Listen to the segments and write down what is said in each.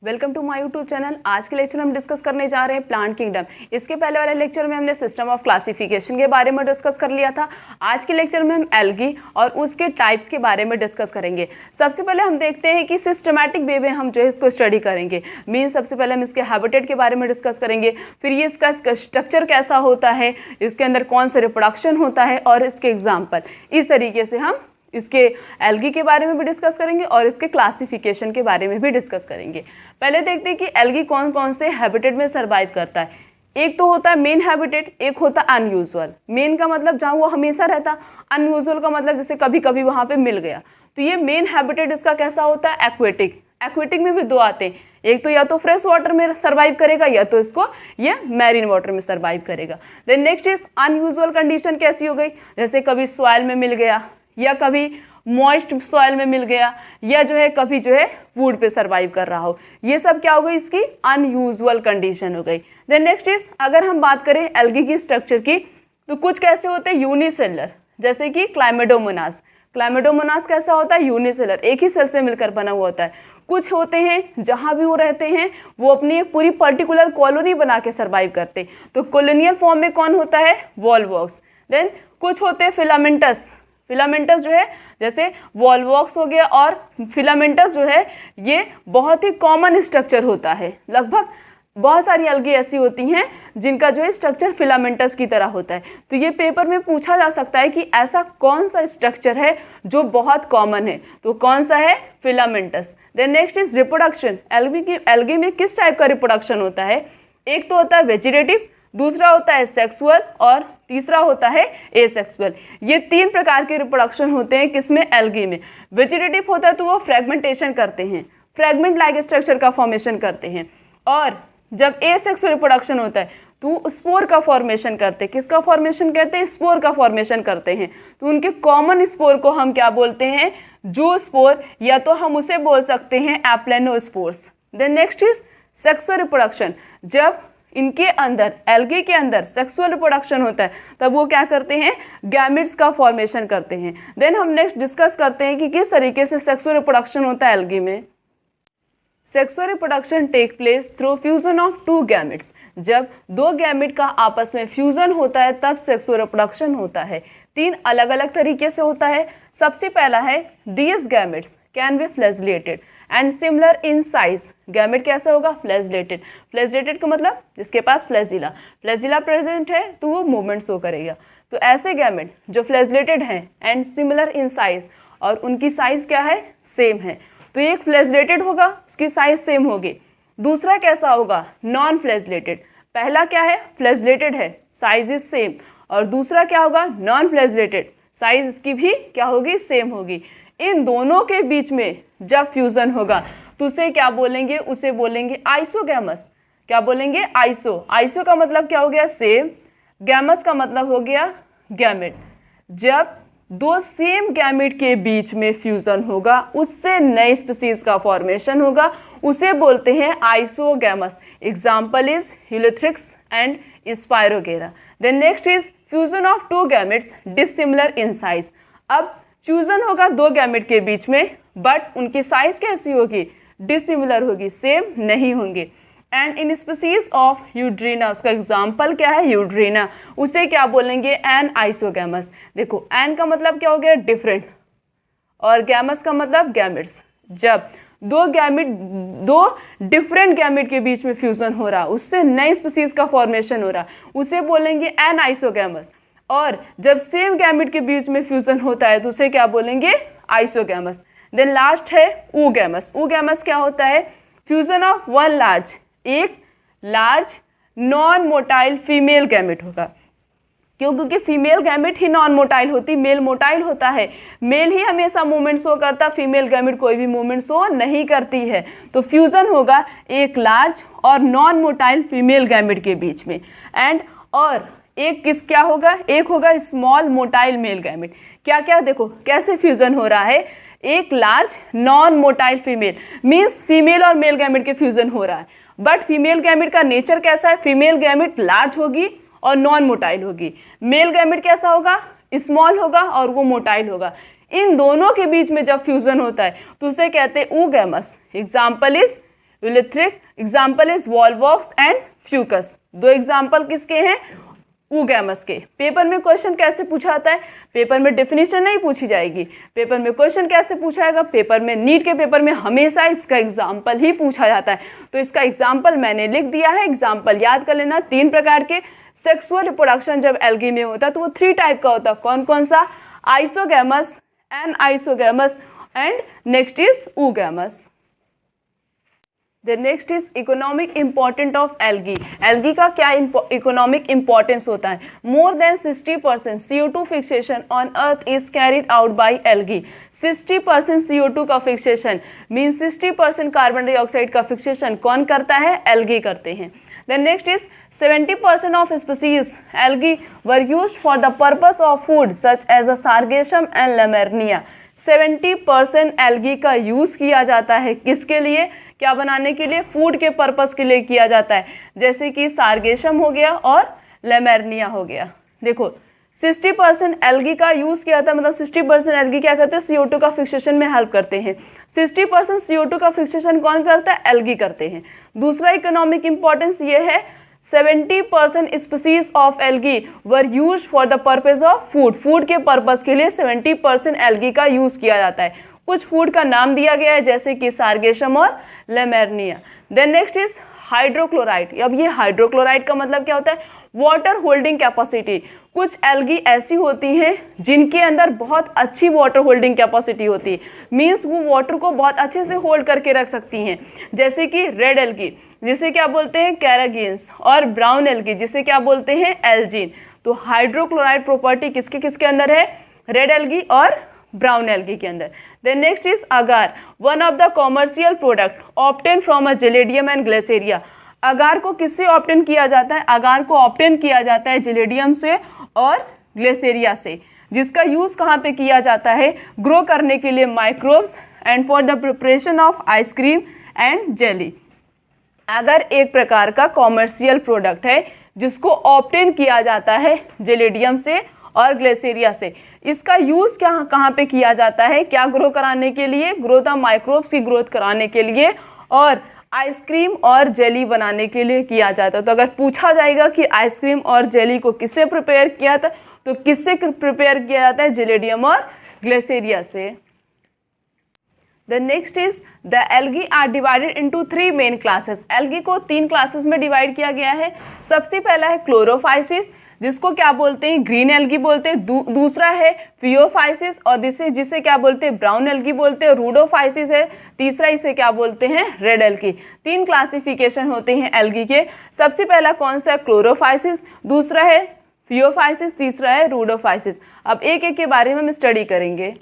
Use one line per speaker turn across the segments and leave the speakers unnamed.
Welcome to my YouTube channel. आज के lecture में हम डिस्कस करने जा रहे हैं प्लांट किंगडम। इसके पहले वाले लेक्चर में हमने सिस्टम ऑफ क्लासिफिकेशन के बारे में डिस्कस कर लिया था। आज के लेक्चर में हम एल्गी और उसके टाइप्स के बारे में डिस्कस करेंगे। सबसे पहले हम देखते हैं कि सिस्टमैटिक वे में हम जो है इसको स्टडी करेंगे। मीन सबसे पहले हम इसके हैबिटेट के बारे में डिस्कस करेंगे, फिर ये इसका स्ट्रक्चर कैसा होता है, इसके अंदर कौन सा रिप्रोडक्शन होता है और इसके एग्जाम्पल। इस तरीके से हम इसके एल्गी के बारे में भी डिस्कस करेंगे और इसके क्लासिफिकेशन के बारे में भी डिस्कस करेंगे। पहले देखते हैं कि एल्गी कौन कौन से हैबिटेट में सर्वाइव करता है। एक तो होता है मेन हैबिटेट, एक होता है अनयूजुअल। मेन का मतलब जहाँ वो हमेशा रहता, अनयूजुअल का मतलब जैसे कभी कभी वहाँ पे मिल गया। तो ये मेन हैबिटेट इसका कैसा होता है, एक्वेटिक। एक्वेटिक में भी दो आते हैं, एक तो या तो फ्रेश वाटर में सर्वाइव करेगा या तो इसको ये मैरीन वाटर में सर्वाइव करेगा। Then next is unusual condition कैसी हो गई, जैसे कभी सॉइल में मिल गया या कभी मॉइस्ट सॉइल में मिल गया या जो है कभी जो है वुड पे सर्वाइव कर रहा हो। ये सब क्या हो गई, इसकी अनयूजुअल कंडीशन हो गई। देन नेक्स्ट इज अगर हम बात करें एल्गी की स्ट्रक्चर की तो कुछ कैसे होते हैं यूनिसेलर, जैसे कि क्लाइमेडोमोनास। क्लाइमेडोमोनास कैसा होता है, यूनिसेलर, एक ही सेल से मिलकर बना हुआ होता है। कुछ होते हैं जहाँ भी वो रहते हैं वो अपनी एक पूरी पर्टिकुलर कॉलोनी बना के सर्वाइव करते, तो कॉलोनियल फॉर्म में कौन होता है, वॉलवॉक्स। देन कुछ होते हैं फिलामेंटस। फिलामेंटस जो है जैसे वॉलवॉक्स हो गया, और फिलामेंटस जो है ये बहुत ही कॉमन स्ट्रक्चर होता है। लगभग बहुत सारी एल्गी ऐसी होती हैं जिनका जो है स्ट्रक्चर फिलामेंटस की तरह होता है। तो ये पेपर में पूछा जा सकता है कि ऐसा कौन सा स्ट्रक्चर है जो बहुत कॉमन है, तो कौन सा है, filamentous. Then next is reproduction. Algae में किस टाइप का रिप्रोडक्शन होता है, एक तो होता है वेजिटेटिव, दूसरा होता है सेक्सुअल और तीसरा होता है एसेक्सुअल। ये तीन प्रकार के रिप्रोडक्शन होते हैं किसमें, एल्गी में। वेजिटेटिव होता है तो वो फ्रेगमेंटेशन करते हैं, फ्रेगमेंट लाइक स्ट्रक्चर का फॉर्मेशन करते हैं। और जब एसेक्सुअल रिप्रोडक्शन होता है तो स्पोर का फॉर्मेशन करते हैं। किसका फॉर्मेशन करते हैं, स्पोर का फॉर्मेशन करते हैं। तो उनके कॉमन स्पोर को हम क्या बोलते हैं, जू स्पोर, या तो हम उसे बोल सकते हैं aplanospores. Then next is sexual reproduction. जब इनके अंदर, एल्गी के अंदर सेक्सुअल रिप्रोडक्शन होता है तब वो क्या करते हैं, गैमेट्स का फॉर्मेशन करते हैं। देन हम नेक्स्ट डिस्कस करते हैं कि किस तरीके से सेक्सुअल रिप्रोडक्शन होता है एल्गी में। Sexual reproduction take place through fusion of two gametes. जब दो गैमेट का आपस में फ्यूजन होता है तब सेक्सुअल रिप्रोडक्शन होता है। तीन अलग अलग तरीके से होता है। सबसे पहला है these gametes can be flagellated and similar in size. Gamete कैसा होगा, फ्लैजिलेटेड। फ्लैजिलेटेड का मतलब जिसके पास फ्लैजिला प्रेजेंट है तो वो मूवमेंट शो करेगा। तो ऐसे गैमेट जो फ्लैजिलेटेड हैं एंड सिमिलर इन साइज, और उनकी साइज क्या है, सेम है। तो एक फ्लैजिलेटेड होगा, उसकी साइज सेम होगी। दूसरा कैसा होगा, नॉन फ्लैजिलेटेड। पहला क्या है, फ्लैजिलेटेड है, साइज इज सेम, और दूसरा क्या होगा, नॉन फ्लैजिलेटेड, साइज इसकी भी क्या होगी, सेम होगी। इन दोनों के बीच में जब फ्यूजन होगा तो उसे क्या बोलेंगे, उसे बोलेंगे आइसोगैमस। क्या बोलेंगे, आइसो। आइसो का मतलब क्या हो गया, सेम। गैमस का मतलब हो गया गैमेट। जब दो सेम गैमेट के बीच में फ्यूजन होगा उससे नए स्पीसीज का फॉर्मेशन होगा, उसे बोलते हैं isogamous. Example is Heliothrix and Spirogyra. Then next is fusion of two gametes dissimilar in size. अब फ्यूजन होगा दो गैमेट के बीच में, बट उनकी साइज कैसी होगी, डिसिमिलर होगी, सेम नहीं होंगे। एंड इन स्पीसीज ऑफ यूड्रीना, उसका एग्जाम्पल क्या है, यूड्रीना, उसे क्या बोलेंगे, एन आइसोगैमस। देखो एन का मतलब क्या हो गया, डिफरेंट, और गैमस का मतलब गैमेट्स। जब दो डिफरेंट गैमेट के बीच में फ्यूजन हो रहा, उससे नए स्पीसीज का फॉर्मेशन हो रहा, उसे बोलेंगे एन आइसोगैमस। और जब सेम गैमेट के बीच में फ्यूजन होता है तो उसे क्या बोलेंगे, आइसोगैमस। देन लास्ट है ऊगैमस। ऊगैमस क्या होता है, फ्यूजन ऑफ वन लार्ज, एक large non motile female gamete होगा। क्यों, क्योंकि फीमेल गैमेट ही नॉन मोटाइल होती, मेल मोटाइल होता है। मेल ही हमेशा मूवमेंट शो करता, फीमेल गैमेट कोई भी मूवमेंट शो नहीं करती है। तो फ्यूजन होगा एक लार्ज और नॉन मोटाइल फीमेल गैमेट के बीच में। एंड और एक किस क्या होगा, एक होगा स्मॉल मोटाइल मेल गैमेट। क्या क्या, देखो कैसे फ्यूजन हो रहा है, एक large non motile female, means female और मेल गैमेट के फ्यूजन हो रहा है। बट फीमेल गैमेट का नेचर कैसा है, फीमेल गैमेट लार्ज होगी और नॉन मोटाइल होगी। मेल गैमेट कैसा होगा, स्मॉल होगा और वो मोटाइल होगा। इन दोनों के बीच में जब फ्यूजन होता है तो उसे कहते हैं oogamous. Example is Ulothrix, example is Volvox and Fucus. दो एग्जाम्पल किसके हैं? ऊगैमस के। पेपर में क्वेश्चन कैसे पूछा जाता है? पेपर में डेफिनेशन नहीं पूछी जाएगी, पेपर में क्वेश्चन कैसे पूछा जाएगा? पेपर में, नीट के पेपर में हमेशा इसका एग्जाम्पल ही पूछा जाता है। तो इसका एग्जाम्पल मैंने लिख दिया है, एग्जाम्पल याद कर लेना। 3 प्रकार के सेक्सुअल रिप्रोडक्शन जब एल्गी में होता है तो वो 3 टाइप का होता है। कौन कौन सा? Isogamous, anisogamous and next is oogamous. The next is economic importance of algae. Algae का क्या economic importance होता है? More than 60% CO2 fixation on earth is carried out by algae. 60% CO2 का fixation means 60% कार्बन डाइऑक्साइड का fixation कौन करता है? algae करते हैं। Then next is 70% of species algae were used for the purpose of food such as a sargassum and Lamernia. 70% algae का use किया जाता है किसके लिए? क्या बनाने के लिए? फूड के पर्पस के लिए किया जाता है, जैसे कि सार्गेशम हो गया और लेमेर्निया हो गया। देखो 60% एल्गी का यूज़ किया था, मतलब 60% एल्गी क्या करते हैं? CO2 का फिक्सेशन में हेल्प करते हैं। 60% CO2 का फिक्सेशन कौन करता है? एल्गी करते हैं। दूसरा इकोनॉमिक इंपॉर्टेंस ये है 70% species of algae were use for the purpose of food. Food के पर्पस के लिए 70% एल्गी का यूज़ किया जाता है। कुछ फूड का नाम दिया गया है जैसे कि सार्गेशम और Laminaria. Then next is hydrocolloid. अब ये हाइड्रोक्लोराइड का मतलब क्या होता है? Water holding capacity. कुछ एल्गी ऐसी होती हैं जिनके अंदर बहुत अच्छी वाटर होल्डिंग कैपेसिटी होती है, मीन्स वो वाटर को बहुत अच्छे से होल्ड करके रख सकती हैं, जैसे कि रेड एल्गी जिसे क्या बोलते हैं? कैरागिन्स, और ब्राउन एल्गी जिसे क्या बोलते हैं? एल्जीन। तो हाइड्रोक्लोराइड प्रॉपर्टी किसके किसके अंदर है? रेड एल्गी और ब्राउन एल्गी के अंदर। Then next is agar, one of the commercial product obtain from a Gelidium and Gracilaria. Agar को किससे ऑब्टेन किया जाता है? अगार को ऑब्टेन किया जाता है जेलेडियम से और ग्लेसेरिया से, जिसका यूज़ कहाँ पे किया जाता है? ग्रो करने के लिए microbes and for the preparation of ice cream and jelly. अगर एक प्रकार का कॉमर्शियल प्रोडक्ट है जिसको ऑब्टेन किया जाता है जेलेडियम से और ग्लेसेरिया से, इसका यूज़ क्या कहाँ पे किया जाता है? क्या ग्रो कराने के लिए? ग्रोथ ऑफ माइक्रोब्स की ग्रोथ कराने के लिए और आइसक्रीम और जेली बनाने के लिए किया जाता है। तो अगर पूछा जाएगा कि आइसक्रीम और जेली को किससे प्रिपेयर किया था, तो किससे प्रिपेयर किया जाता है? जेलेडियम और ग्लेसेरिया से। The next is the algae are divided into 3 main classes. Algae को 3 क्लासेस में डिवाइड किया गया है। सबसे पहला है क्लोरोफाइसिस, जिसको क्या बोलते हैं? ग्रीन एल्गी बोलते हैं। दूसरा है फियोफाइसिस, और जिसे क्या बोलते हैं? ब्राउन एल्गी बोलते हैं। रूडोफाइसिस है तीसरा, इसे क्या बोलते हैं? Red algae. 3 क्लासिफिकेशन होते हैं एल्गी के। सबसे पहला कौन सा है? क्लोरोफाइसिस, दूसरा है फियोफाइसिस, तीसरा है रूडोफाइसिस। अब एक एक के बारे में हम स्टडी करेंगे।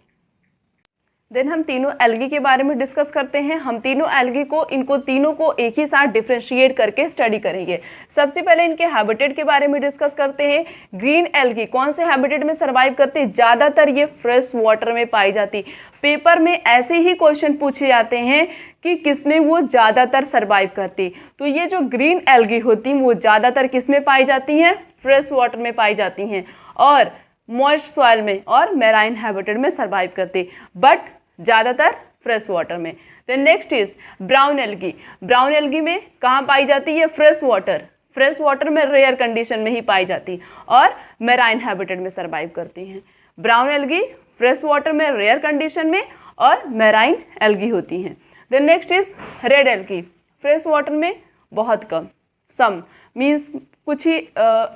देन हम तीनों एल्गी के बारे में डिस्कस करते हैं। हम तीनों एल्गी को, इनको तीनों को एक ही साथ डिफ्रेंशिएट करके स्टडी करेंगे। सबसे पहले इनके हैबिटेट के बारे में डिस्कस करते हैं। ग्रीन एल्गी कौन से हैबिटेट में सर्वाइव करती है? ज़्यादातर ये फ्रेश वाटर में पाई जाती। पेपर में ऐसे ही क्वेश्चन पूछे जाते हैं कि किसमें वो ज़्यादातर सर्वाइव करती। तो ये जो ग्रीन एल्गी होती हैं वो ज़्यादातर किस में पाई जाती हैं? फ्रेश वाटर में पाई जाती हैं और मॉइस्ट सॉइल में और मैराइन हैबिटेट में सर्वाइव करती, बट ज़्यादातर फ्रेश वाटर में। Then next is brown algae. Brown algae में कहाँ पाई जाती है? फ्रेश वाटर में रेयर कंडीशन में ही पाई जाती और मैराइन हैबिटेट में सर्वाइव करती हैं। ब्राउन एल्गी फ्रेश वाटर में रेयर कंडीशन में और मैराइन एल्गी होती हैं। Then next is red algae. Fresh water में बहुत कम, सम मीन्स कुछ ही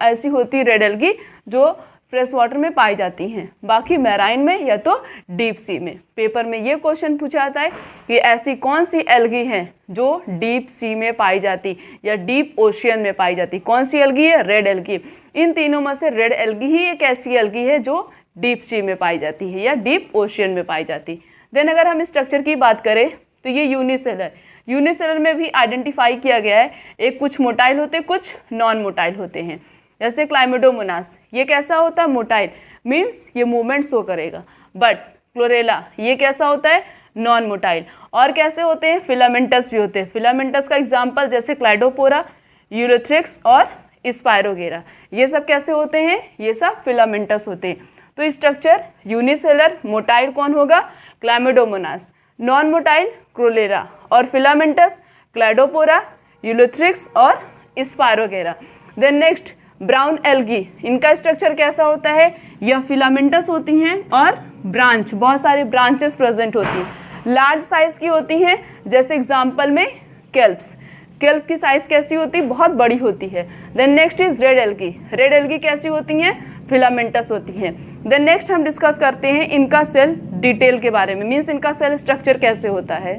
ऐसी होती है रेड एल्गी जो फ्रेश वाटर में पाई जाती हैं, बाकी मैराइन में या तो डीप सी में। पेपर में ये क्वेश्चन पूछा जाता है कि ऐसी कौन सी एल्गी हैं जो डीप सी में पाई जाती या डीप ओशियन में पाई जाती। कौन सी एल्गी है? Red algae. इन तीनों में से रेड एल्गी ही एक ऐसी एल्गी है जो डीप सी में पाई जाती है या डीप ओशियन में पाई जाती। देन अगर हम स्ट्रक्चर की बात करें तो ये यूनिसेलर में भी आइडेंटिफाई किया गया है। एक कुछ मोटाइल होते, कुछ नॉन मोटाइल होते हैं। जैसे क्लाइमेडोमोनास, ये कैसा होता है? मोटाइल, मीन्स ये मूवमेंट शो करेगा। बट क्लोरेला ये कैसा होता है? Non motile. और कैसे होते हैं? फिलामेंटस भी होते हैं। फिलामेंटस का एग्जाम्पल जैसे क्लाइडोपोरा, यूरेथ्रिक्स और स्पायरोगेरा, ये सब कैसे होते हैं? ये सब फिलामेंटस होते हैं। तो स्ट्रक्चर यूनिसेलर मोटाइल कौन होगा? क्लाइमेडोमोनास। नॉन मोटाइल क्लोरेला और फिलामेंटस क्लैडोपोरा, यूलोथ्रिक्स और Spirogyra. Then next brown algae, इनका स्ट्रक्चर कैसा होता है, यह फिलामेंटस होती हैं और ब्रांच, बहुत सारी ब्रांचेस प्रेजेंट होती हैं, लार्ज साइज की होती हैं, जैसे एग्जांपल में केल्प्स, केल्प की साइज कैसी होती है, बहुत बड़ी होती है। Then next is red algae, red algae कैसी होती हैं, फिलामेंटस होती हैं। देन नेक्स्ट हम डिस्कस करते हैं इनका सेल डिटेल के बारे में, मीन्स इनका सेल स्ट्रक्चर कैसे होता है।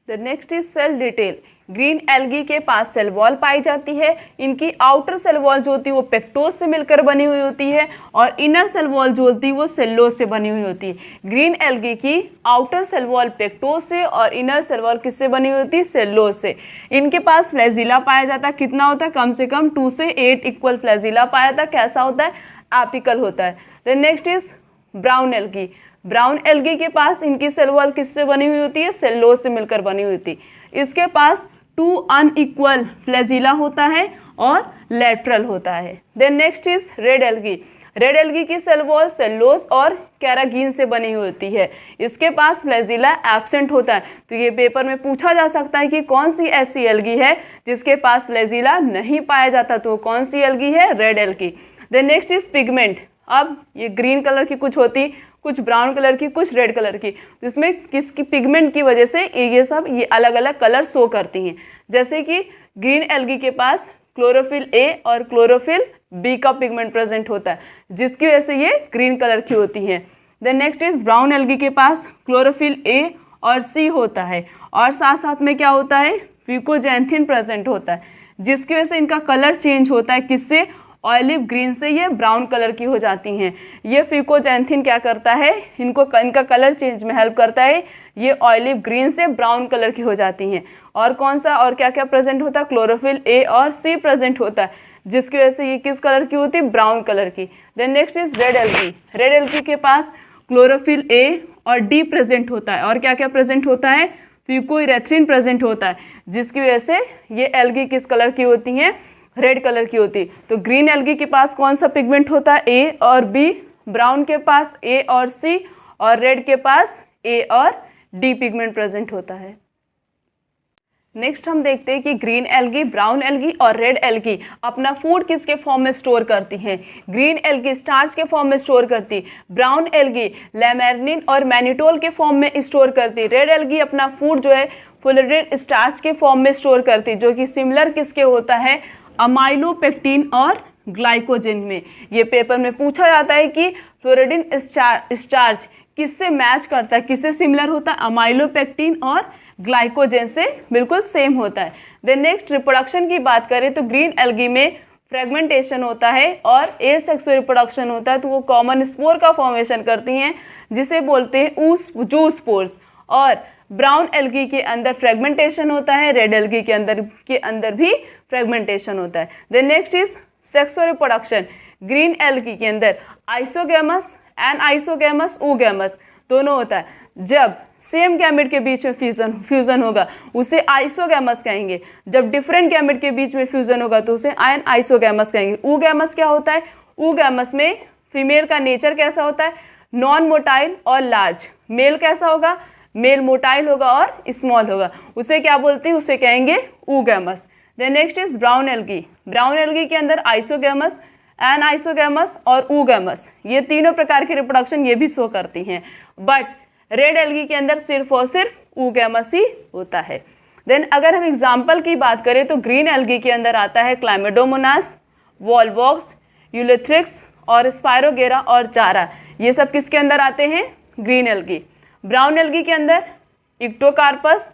The next is cell detail. Green algae के पास सेल वॉल पाई जाती है, इनकी आउटर सेल वॉल जो होती है वो पेक्टोज से मिलकर बनी हुई होती है और इनर सेल वॉल जो होती है वो सेल्यूलोज से बनी हुई होती है। ग्रीन एल्गी की आउटर सेल वॉल पेक्टोज से और इनर सेल वॉल किससे बनी हुई होती है, सेल्यूलोज से। इनके पास फ्लैजिला पाया जाता है, कितना होता है, कम से कम 2 से 8 इक्वल फ्लैजिला पाया जाता है, कैसा होता है, एपिकल होता है। Then next is brown algae. Brown algae के पास इनकी सेल वॉल किससे बनी हुई होती है, सेल्यूलोज से मिलकर बनी हुई होती है। इसके पास 2 अनइक्वल फ्लैजिला होता है और लेटरल होता है। Then next is red algae. Red algae की सेल वॉल सेल्यूलोज और कैरागीन से बनी हुई होती है, इसके पास फ्लैजिला एब्सेंट होता है। तो ये पेपर में पूछा जा सकता है कि कौन सी ऐसी एल्गी है जिसके पास फ्लैजिला नहीं पाया जाता, तो कौन सी एल्गी है, red algae. Then next is pigment. अब ये ग्रीन कलर की कुछ होती, कुछ ब्राउन कलर की, कुछ रेड कलर की, तो इसमें किसकी पिगमेंट की वजह से ये अलग अलग कलर शो करती हैं। जैसे कि ग्रीन एल्गी के पास क्लोरोफिल ए और क्लोरोफिल बी का पिगमेंट प्रेजेंट होता है, जिसकी वजह से ये ग्रीन कलर की होती हैं। Then next is brown algae के पास क्लोरोफिल ए और सी होता है और साथ साथ में क्या होता है, फ्यूकोजैंथिन प्रेजेंट होता है, जिसकी वजह से इनका कलर चेंज होता है, किससे, ऑलिव ग्रीन से ये ब्राउन कलर की हो जाती हैं। ये फ्यूकोजैंथिन क्या करता है, इनका कलर चेंज में हेल्प करता है, ये ऑलिव ग्रीन से ब्राउन कलर की हो जाती हैं। और कौन सा और क्या क्या प्रेजेंट होता है, क्लोरोफिल ए और सी प्रेजेंट होता है, जिसकी वजह से ये किस कलर की होती है, ब्राउन कलर की। Then next is red algae. Red algae के पास क्लोरोफिल ए और डी प्रेजेंट होता है और क्या क्या प्रेजेंट होता है, फ्यूकोइरेथ्रिन प्रेजेंट होता है, जिसकी वजह से ये एल्गी किस कलर की होती हैं, रेड कलर की होती। तो ग्रीन एल्गी के पास कौन सा पिगमेंट होता है, ए और बी, ब्राउन के पास ए और सी और रेड के पास ए और डी पिगमेंट प्रेजेंट होता है। नेक्स्ट हम देखते हैं कि ग्रीन एल्गी, ब्राउन एल्गी और रेड एल्गी अपना फूड किसके फॉर्म में स्टोर करती हैं। ग्रीन एल्गी स्टार्च के फॉर्म में स्टोर करती, ब्राउन एल्गी लैमेर्निन और मैनिटोल के फॉर्म में स्टोर करती, रेड एल्गी अपना फूड जो है फुलरिन स्टार्च के फॉर्म में स्टोर करती, जो कि सिमिलर किसके होता है, अमाइलोपेक्टिन और ग्लाइकोजन में। ये पेपर में पूछा जाता है कि फ्लोरिडिन स्टार्च किससे मैच करता है, किससे सिमिलर होता है, अमाइलोपेक्टिन और ग्लाइकोजन से बिल्कुल सेम होता है। देन नेक्स्ट रिप्रोडक्शन की बात करें तो ग्रीन एल्गी में फ्रेगमेंटेशन होता है और एसेक्सुअल रिप्रोडक्शन होता है, तो वो कॉमन स्पोर का फॉर्मेशन करती हैं, जिसे बोलते हैं जूस्पोर्स। और ब्राउन एल्गी के अंदर फ्रेगमेंटेशन होता है, रेड एल्गी के अंदर भी फ्रेगमेंटेशन होता है। Then next is sexual reproduction. Green algae के अंदर आइसोगैमस, एनाइसोगैमस, oogamous दोनों होता है। जब सेम गैमेट के बीच में फ्यूजन होगा उसे आइसोगैमस कहेंगे, जब डिफरेंट गैमेट के बीच में फ्यूजन होगा तो उसे आइसोगैमस कहेंगे। oogamous क्या होता है, oogamous में फीमेल का नेचर कैसा होता है, नॉन मोटाइल और लार्ज। मेल कैसा होगा, मेल मोटाइल होगा और स्मॉल होगा, उसे क्या बोलते हैं, उसे कहेंगे oogamous। Then next is brown algae. Brown algae के अंदर आइसोगैमस, एनाइसोगैमस और oogamous, ये तीनों प्रकार के रिप्रोडक्शन ये भी शो करती हैं। बट रेड एल्गी के अंदर सिर्फ और सिर्फ oogamous ही होता है। देन अगर हम एग्जाम्पल की बात करें तो ग्रीन एल्गी के अंदर आता है क्लाइमेडोमोनास, वॉलवॉक्स, यूलोथ्रिक्स और स्पायरोगेरा और चारा, ये सब किसके अंदर आते हैं, ग्रीन एल्गी। ब्राउन एल्गी के अंदर इक्टोकार्पस,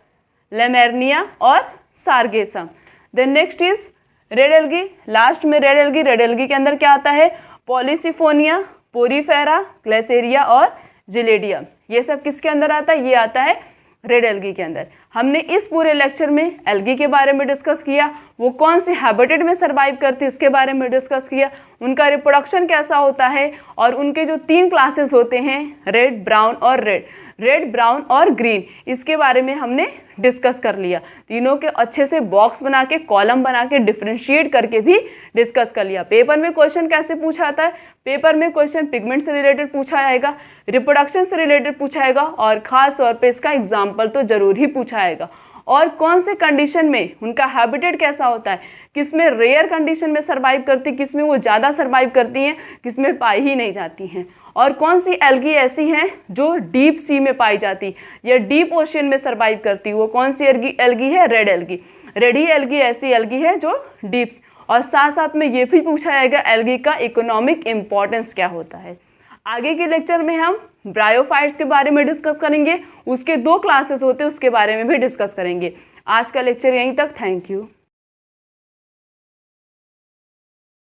लेमेर्निया और Sargassum. Then next is red algae. Last में रेड एल्गी के अंदर क्या आता है, पॉलीसिफोनिया, पोरीफेरा, ग्लेसेरिया और जिलेडियम, ये सब किसके अंदर आता है, ये आता है रेड एल्गी के अंदर। हमने इस पूरे लेक्चर में एल्गी के बारे में डिस्कस किया, वो कौन से हैबिटेट में सर्वाइव करती है इसके बारे में डिस्कस किया, उनका रिप्रोडक्शन कैसा होता है और उनके जो 3 क्लासेस होते हैं, रेड, ब्राउन और रेड, ब्राउन और ग्रीन, इसके बारे में हमने डिस्कस कर लिया। तीनों के अच्छे से बॉक्स बना के, कॉलम बना के, डिफ्रेंशिएट करके भी डिस्कस कर लिया। पेपर में क्वेश्चन कैसे पूछा जाता है, पेपर में क्वेश्चन पिगमेंट से रिलेटेड पूछा जाएगा, रिप्रोडक्शन से रिलेटेड पूछा जाएगा और खास तौर पे इसका एग्जाम्पल तो जरूर ही पूछा जाएगा। और कौन से कंडीशन में उनका हैबिटेट कैसा होता है, किस में रेयर कंडीशन में सर्वाइव करती, किस में वो ज़्यादा सर्वाइव करती हैं, किस में पाई ही नहीं जाती हैं, और कौन सी एल्गी ऐसी हैं जो डीप सी में पाई जाती या डीप ओशियन में सर्वाइव करती, वो कौन सी एल्गी है, रेड एल्गी। रेड ही एल्गी ऐसी एल्गी है जो डीप, और साथ साथ में ये भी पूछा जाएगा एल्गी का इकोनॉमिक इम्पोर्टेंस क्या होता है। आगे के लेक्चर में हम ब्रायोफाइट्स के बारे में डिस्कस करेंगे, उसके 2 क्लासेस होते हैं उसके बारे में भी डिस्कस करेंगे। आज का लेक्चर यहीं तक, थैंक यू।